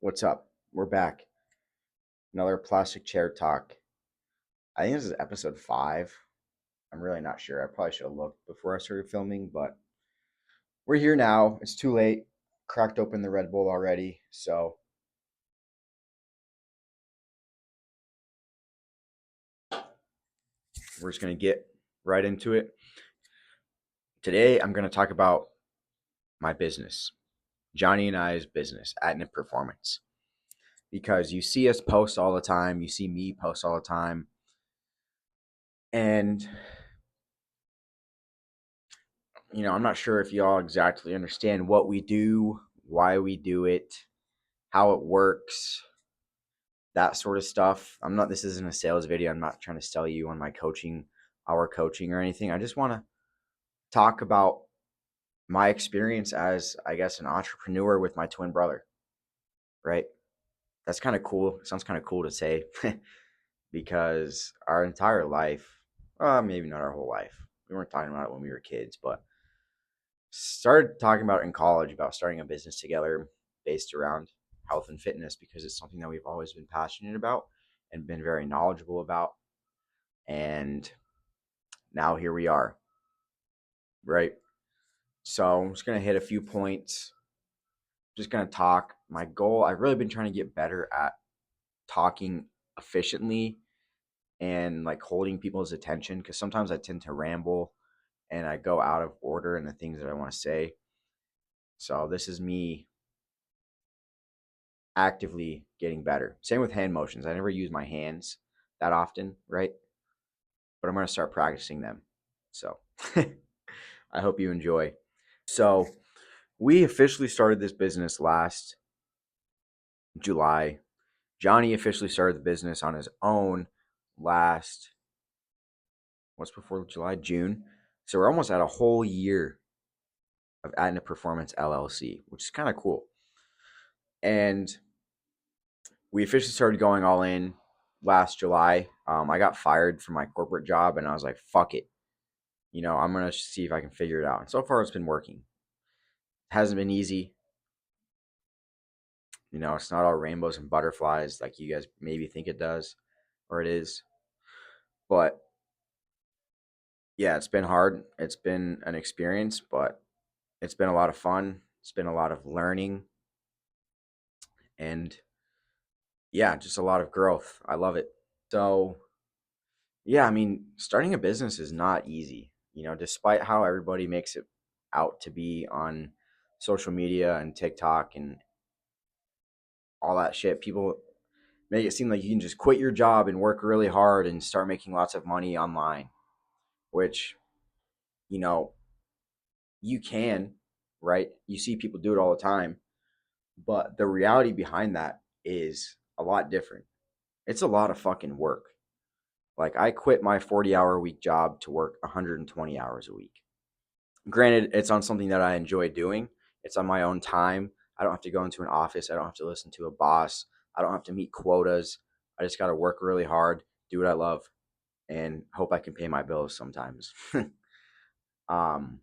What's up? We're back. Another plastic chair talk. I think this is episode 5. I'm really not sure. I probably should have looked before I started filming, but we're here now. It's too late. Cracked open the Red Bull already. So we're just going to get right into it. Today, I'm going to talk about my business, Johnny and I's business, ATNIP Performance. Because you see us post all the time, you see me post all the time, and I'm not sure if y'all exactly understand what we do, why we do it, how it works, that sort of stuff. This isn't a sales video. I'm not trying to sell you on my coaching, our coaching or anything. I just want to talk about my experience as, I guess, an entrepreneur with my twin brother, right? That's kind of cool. Sounds kind of cool to say because our entire life, maybe not our whole life. We weren't talking about it when we were kids, but started talking about it in college about starting a business together based around health and fitness because it's something that we've always been passionate about and been very knowledgeable about. And now here we are, right? So I'm just going to hit a few points, just going to talk. My goal, I've really been trying to get better at talking efficiently and like holding people's attention because sometimes I tend to ramble and I go out of order in the things that I want to say. So this is me actively getting better. Same with hand motions. I never use my hands that often, right? But I'm going to start practicing them. So I hope you enjoy. So we officially started this business last July. Johnny officially started the business on his own last, what's before July? June. So we're almost at a whole year of ATNIP Performance LLC, which is kind of cool. And we officially started going all in last July. I got fired from my corporate job and I was like, fuck it. I'm going to see if I can figure it out. And so far it's been working. It hasn't been easy. It's not all rainbows and butterflies like you guys maybe think it does or it is. But yeah, it's been hard. It's been an experience, but it's been a lot of fun. It's been a lot of learning and yeah, just a lot of growth. I love it. So, yeah, starting a business is not easy, despite how everybody makes it out to be on social media and TikTok and all that shit. People make it seem like you can just quit your job and work really hard and start making lots of money online, which, you know, you can, right? You see people do it all the time, but the reality behind that is a lot different. It's a lot of fucking work. Like I quit my 40-hour a week job to work 120 hours a week. Granted, it's on something that I enjoy doing. It's on my own time. I don't have to go into an office. I don't have to listen to a boss. I don't have to meet quotas. I just got to work really hard, do what I love, and hope I can pay my bills sometimes. um,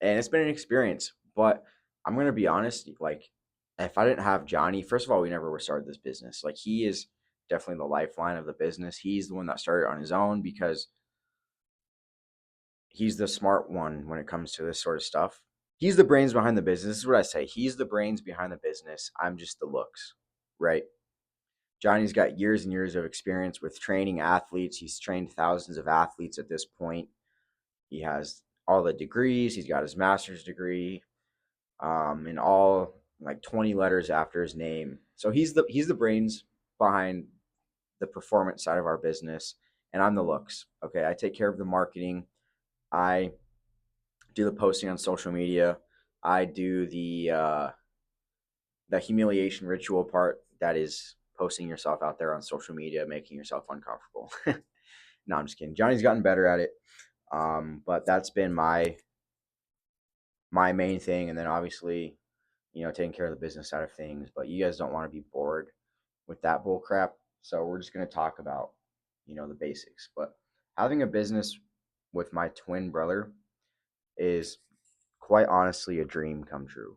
and it's been an experience, but I'm gonna be honest. Like, if I didn't have Johnny, first of all, we never would have started this business. Like, he is definitely the lifeline of the business. He's the one that started on his own because he's the smart one when it comes to this sort of stuff. He's the brains behind the business. This is what I say. He's the brains behind the business. I'm just the looks, right? Johnny's got years and years of experience with training athletes. He's trained thousands of athletes at this point. He has all the degrees. He's got his master's degree, and all like 20 letters after his name. So he's the brains behind the performance side of our business, and I'm the looks. Okay, I take care of the marketing. I do the posting on social media. I do the humiliation ritual part, that is posting yourself out there on social media, making yourself uncomfortable. No, I'm just kidding. Johnny's gotten better at it. But that's been my main thing. And then obviously, taking care of the business side of things. But you guys don't want to be bored with that bull crap. So we're just going to talk about, the basics. But having a business with my twin brother is quite honestly a dream come true.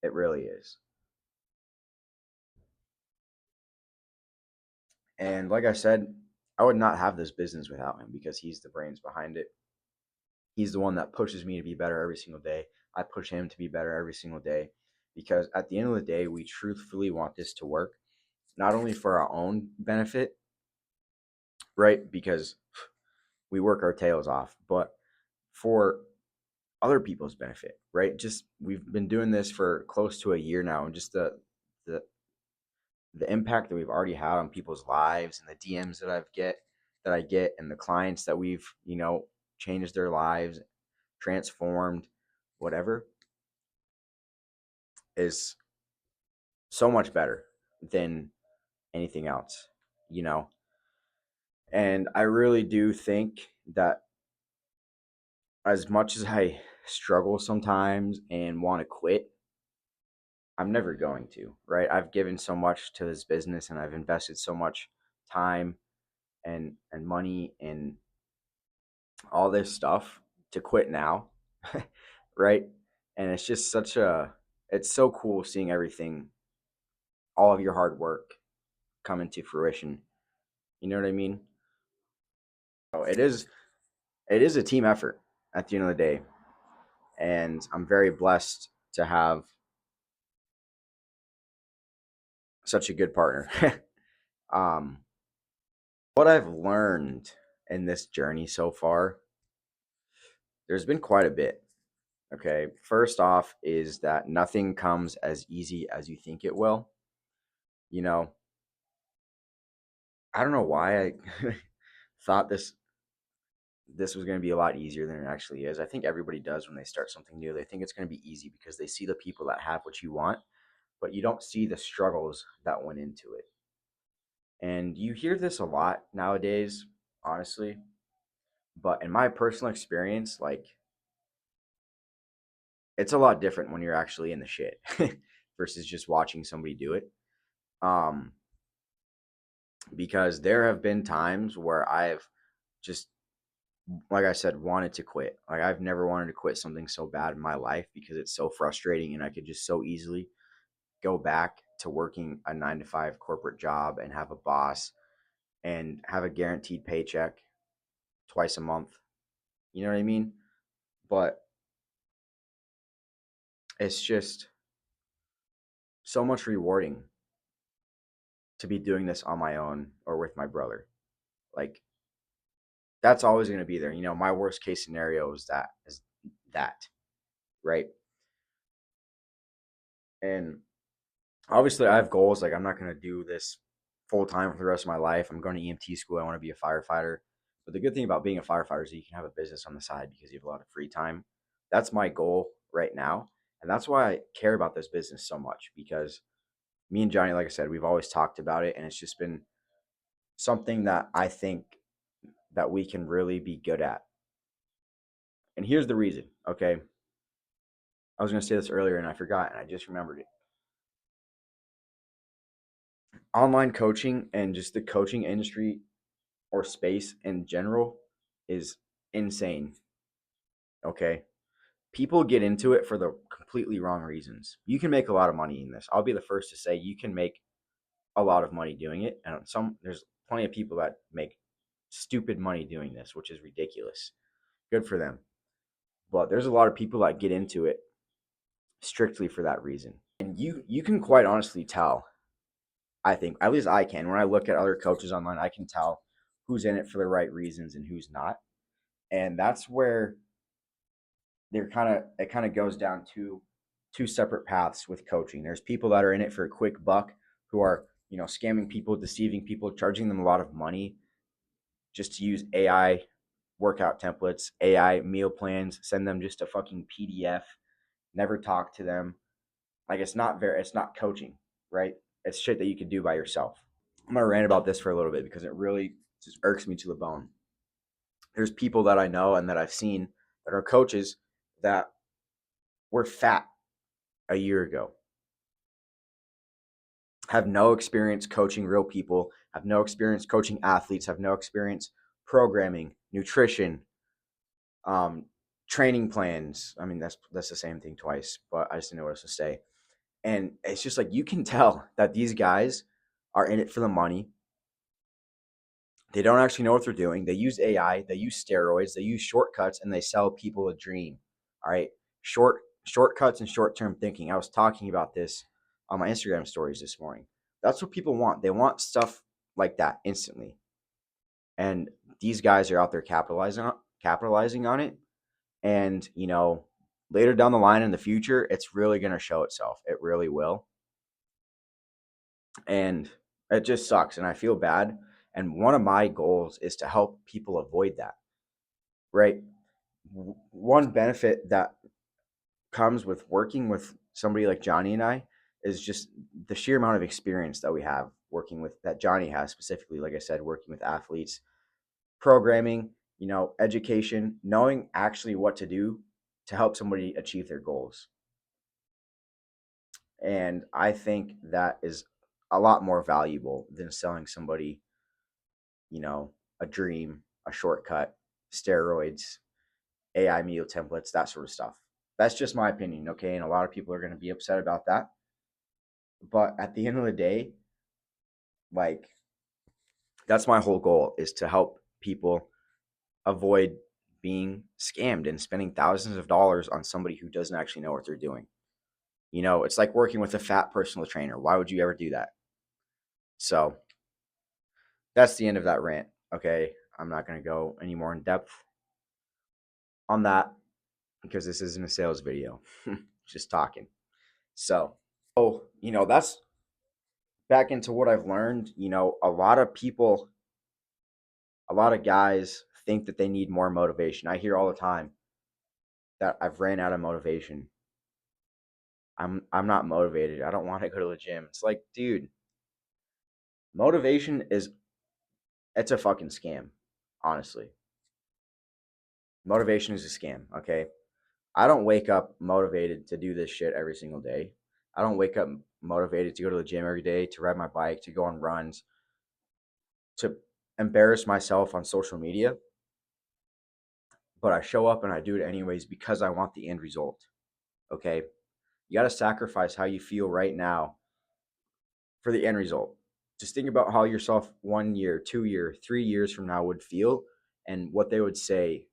It really is. And like I said, I would not have this business without him because he's the brains behind it. He's the one that pushes me to be better every single day. I push him to be better every single day because at the end of the day, we truthfully want this to work, not only for our own benefit, right? Because we work our tails off, but for other people's benefit, right? Just we've been doing this for close to a year now, and just the the impact that we've already had on people's lives and the DMs that I get and the clients that we've, changed their lives, transformed, whatever, is so much better than anything else, you know. And I really do think that as much as I struggle sometimes and want to quit, I'm never going to, right? I've given so much to this business and I've invested so much time and money and all this stuff to quit now, right? And it's just it's so cool seeing everything, all of your hard work come into fruition. You know what I mean? So it is a team effort at the end of the day. And I'm very blessed to have such a good partner. um, what I've learned in this journey so far, there's been quite a bit. Okay. First off, is that nothing comes as easy as you think it will. You know, I don't know why I thought this was going to be a lot easier than it actually is. I think everybody does when they start something new. They think it's going to be easy because they see the people that have what you want, but you don't see the struggles that went into it. And you hear this a lot nowadays, honestly. But in my personal experience, like it's a lot different when you're actually in the shit versus just watching somebody do it. Um, because there have been times where I've just, like I said, wanted to quit. Like I've never wanted to quit something so bad in my life because it's so frustrating and I could just so easily go back to working a 9 to 5 corporate job and have a boss and have a guaranteed paycheck twice a month. You know what I mean? But it's just so much rewarding to be doing this on my own or with my brother. Like that's always going to be there. You know, my worst case scenario is that, right? And obviously I have goals. Like I'm not going to do this full time for the rest of my life. I'm going to EMT school. I want to be a firefighter. But the good thing about being a firefighter is that you can have a business on the side because you have a lot of free time. That's my goal right now. And that's why I care about this business so much because me and Johnny, like I said, we've always talked about it and it's just been something that I think that we can really be good at. And here's the reason, okay? I was going to say this earlier and I forgot and I just remembered it. Online coaching and just the coaching industry or space in general is insane, okay? People get into it for the completely wrong reasons. You can make a lot of money in this. I'll be the first to say you can make a lot of money doing it. And there's plenty of people that make stupid money doing this, which is ridiculous. Good for them. But there's a lot of people that get into it strictly for that reason. And you can quite honestly tell, I think, at least I can, when I look at other coaches online, I can tell who's in it for the right reasons and who's not. And that's where it kind of goes down to two separate paths with coaching. There's people that are in it for a quick buck who are, scamming people, deceiving people, charging them a lot of money just to use AI workout templates, AI meal plans, send them just a fucking PDF, never talk to them. Like it's not coaching, right? It's shit that you can do by yourself. I'm gonna rant about this for a little bit because it really just irks me to the bone. There's people that I know and that I've seen that are coaches that were fat a year ago, have no experience coaching real people, have no experience coaching athletes, have no experience programming, nutrition, um, training plans. I mean, that's the same thing twice, but I just didn't know what else to say. And it's just like you can tell that these guys are in it for the money. They don't actually know what they're doing. They use AI, they use steroids, they use shortcuts, and they sell people a dream. All right, shortcuts and short-term thinking. I was talking about this on my Instagram stories this morning. That's what people want. They want stuff like that instantly, and these guys are out there capitalizing on it. And later down the line in the future, it's really going to show itself. It really will, and it just sucks. And I feel bad. And one of my goals is to help people avoid that. Right. One benefit that comes with working with somebody like Johnny and I is just the sheer amount of experience that we have working with that Johnny has specifically, like I said, working with athletes, programming, education, knowing actually what to do to help somebody achieve their goals. And I think that is a lot more valuable than selling somebody, you know, a dream, a shortcut, steroids, AI meal templates, that sort of stuff. That's just my opinion, okay? And a lot of people are going to be upset about that. But at the end of the day, like, that's my whole goal, is to help people avoid being scammed and spending thousands of dollars on somebody who doesn't actually know what they're doing. It's like working with a fat personal trainer. Why would you ever do that? So that's the end of that rant, okay? I'm not going to go any more in depth on that because this isn't a sales video, just talking. So, that's back into what I've learned. A lot of people, a lot of guys think that they need more motivation. I hear all the time that I've ran out of motivation. I'm not motivated. I don't want to go to the gym. It's like, dude, motivation is it's a fucking scam, honestly. Motivation is a scam, okay? I don't wake up motivated to do this shit every single day. I don't wake up motivated to go to the gym every day, to ride my bike, to go on runs, to embarrass myself on social media. But I show up and I do it anyways because I want the end result. Okay? You got to sacrifice how you feel right now for the end result. Just think about how yourself 1 year, 2 year, 3 years from now would feel and what they would say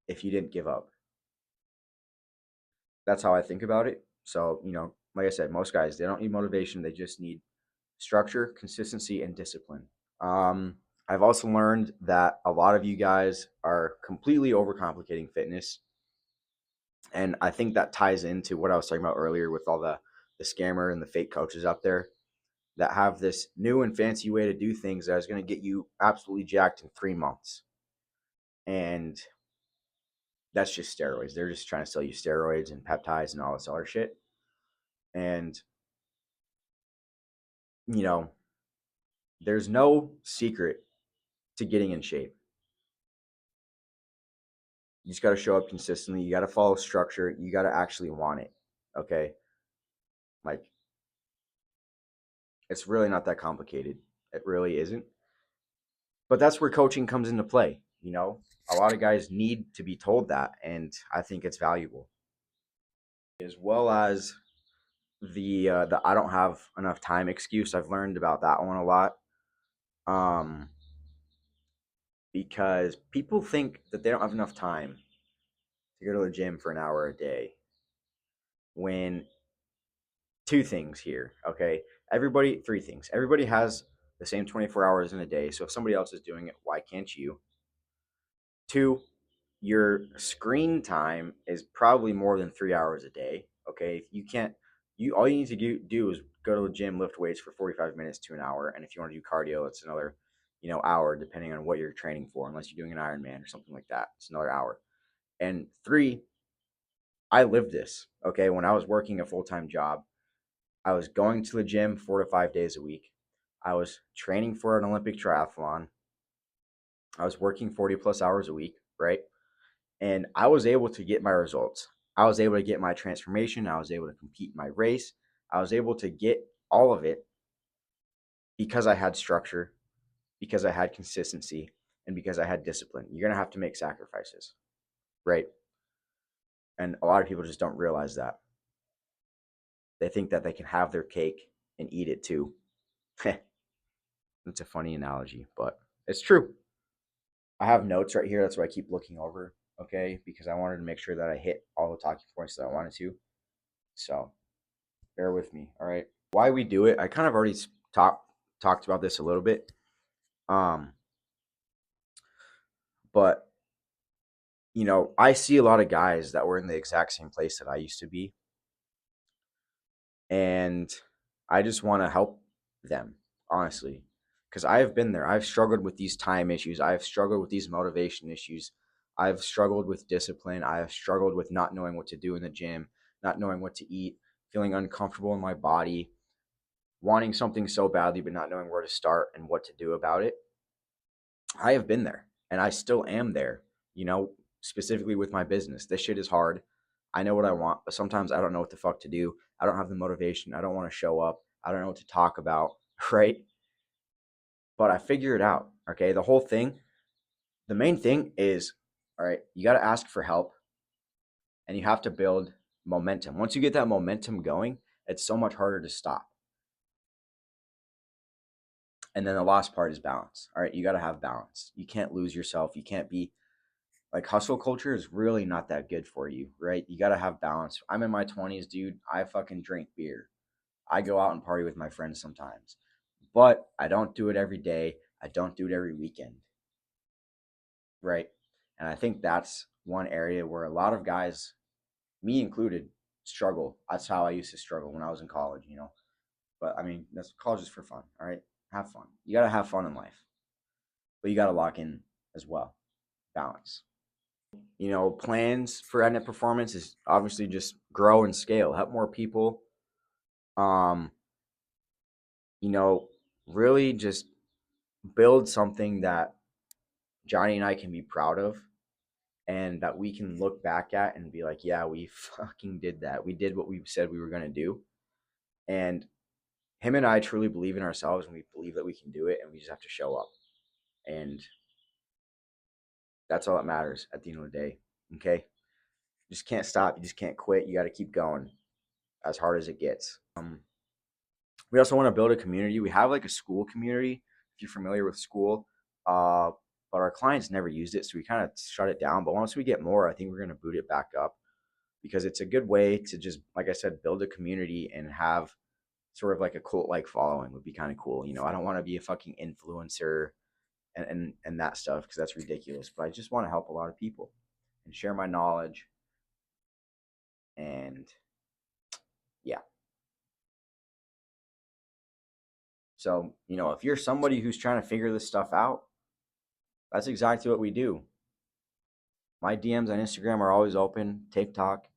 if you didn't give up. That's how I think about it. So, like I said, most guys, they don't need motivation. They just need structure, consistency, and discipline. I've also learned that a lot of you guys are completely overcomplicating fitness. And I think that ties into what I was talking about earlier with all the scammer and the fake coaches out there that have this new and fancy way to do things that is going to get you absolutely jacked in 3 months. And that's just steroids. They're just trying to sell you steroids and peptides and all this other shit. And, you know, there's no secret to getting in shape. You just got to show up consistently. You got to follow structure. You got to actually want it. Okay. Like, it's really not that complicated. It really isn't. But that's where coaching comes into play. A lot of guys need to be told that. And I think it's valuable. As well as the I don't have enough time excuse. I've learned about that one a lot. Um, because people think that they don't have enough time to go to the gym for an hour a day when two things here, okay? Three things. Everybody has the same 24 hours in a day. So if somebody else is doing it, why can't you? Two, your screen time is probably more than 3 hours a day. Okay. If you can't, all you need to do is go to the gym, lift weights for 45 minutes to an hour. And if you want to do cardio, it's another, hour, depending on what you're training for, unless you're doing an Ironman or something like that. It's another hour. And three, I lived this. Okay. When I was working a full-time job, I was going to the gym 4 to 5 days a week. I was training for an Olympic triathlon. I was working 40 plus hours a week, right? And I was able to get my results. I was able to get my transformation. I was able to compete in my race. I was able to get all of it because I had structure, because I had consistency, and because I had discipline. You're going to have to make sacrifices, right? And a lot of people just don't realize that. They think that they can have their cake and eat it too. It's a funny analogy, but It's true. I have notes right here. That's what I keep looking over. Okay, because I wanted to make sure that I hit all the talking points that I wanted to. So bear with me. All right. Why we do it? I kind of already talked about this a little bit. Um, but I see a lot of guys that were in the exact same place that I used to be, and I just want to help them, honestly, because I have been there. I've struggled with these time issues. I've struggled with these motivation issues. I've struggled with discipline. I have struggled with not knowing what to do in the gym, not knowing what to eat, feeling uncomfortable in my body, wanting something so badly, but not knowing where to start and what to do about it. I have been there and I still am there, you know, specifically with my business. This shit is hard. I know what I want, but sometimes I don't know what the fuck to do. I don't have the motivation. I don't want to show up. I don't know what to talk about, right? But I figure it out. Okay. The whole thing, the main thing is, all right, you got to ask for help and you have to build momentum. Once you get that momentum going, it's so much harder to stop. And then the last part is balance. All right. You got to have balance. You can't lose yourself. You can't be like hustle culture is really not that good for you, right? You got to have balance. I'm in my 20s, dude. I fucking drink beer. I go out and party with my friends sometimes, but I don't do it every day. I don't do it every weekend, right? And I think that's one area where a lot of guys, me included, struggle. That's how I used to struggle when I was in college. But I mean, that's college is for fun, all right? Have fun. You got to have fun in life, but you got to lock in as well. Balance. Plans for ATNIP Performance is obviously just grow and scale, help more people. Um, you know, really just build something that Johnny and I can be proud of and that we can look back at and be like, yeah, we fucking did that. We did what we said we were going to do. And him and I truly believe in ourselves and we believe that we can do it and we just have to show up. And that's all that matters at the end of the day. Okay. You just can't stop. You just can't quit. You got to keep going as hard as it gets. We also want to build a community. We have like a school community, if you're familiar with school, uh, but our clients never used it, so we kind of shut it down. But once we get more, I think we're going to boot it back up because it's a good way to just, like I said, build a community and have sort of like a cult like following would be kind of cool. I don't want to be a fucking influencer and that stuff because that's ridiculous. But I just want to help a lot of people and share my knowledge. And yeah, so if you're somebody who's trying to figure this stuff out, that's exactly what we do. My DMs on Instagram are always open. TikTok,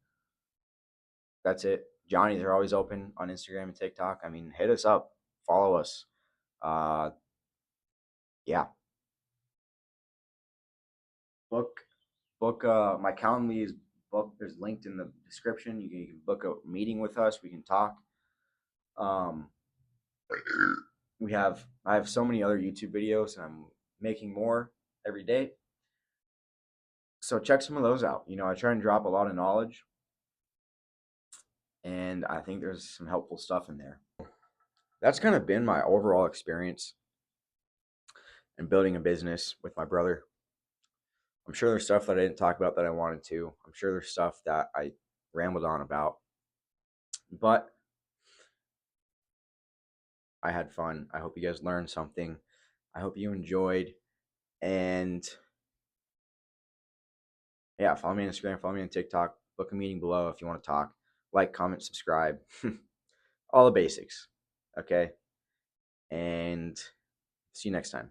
that's it. Johnny's are always open on Instagram and TikTok. I mean, hit us up, follow us. Uh, yeah, book, book. My Calendly is book. There's linked in the description. You can book a meeting with us. We can talk. Um, I have so many other YouTube videos, and I'm making more every day. So check some of those out. I try and drop a lot of knowledge, and I think there's some helpful stuff in there. That's kind of been my overall experience in building a business with my brother. I'm sure there's stuff that I didn't talk about that I wanted to. I'm sure there's stuff that I rambled on about, but I had fun. I hope you guys learned something. I hope you enjoyed. And yeah, follow me on Instagram, follow me on TikTok, book a meeting below if you want to talk. Like, comment, subscribe. All the basics. Okay. And see you next time.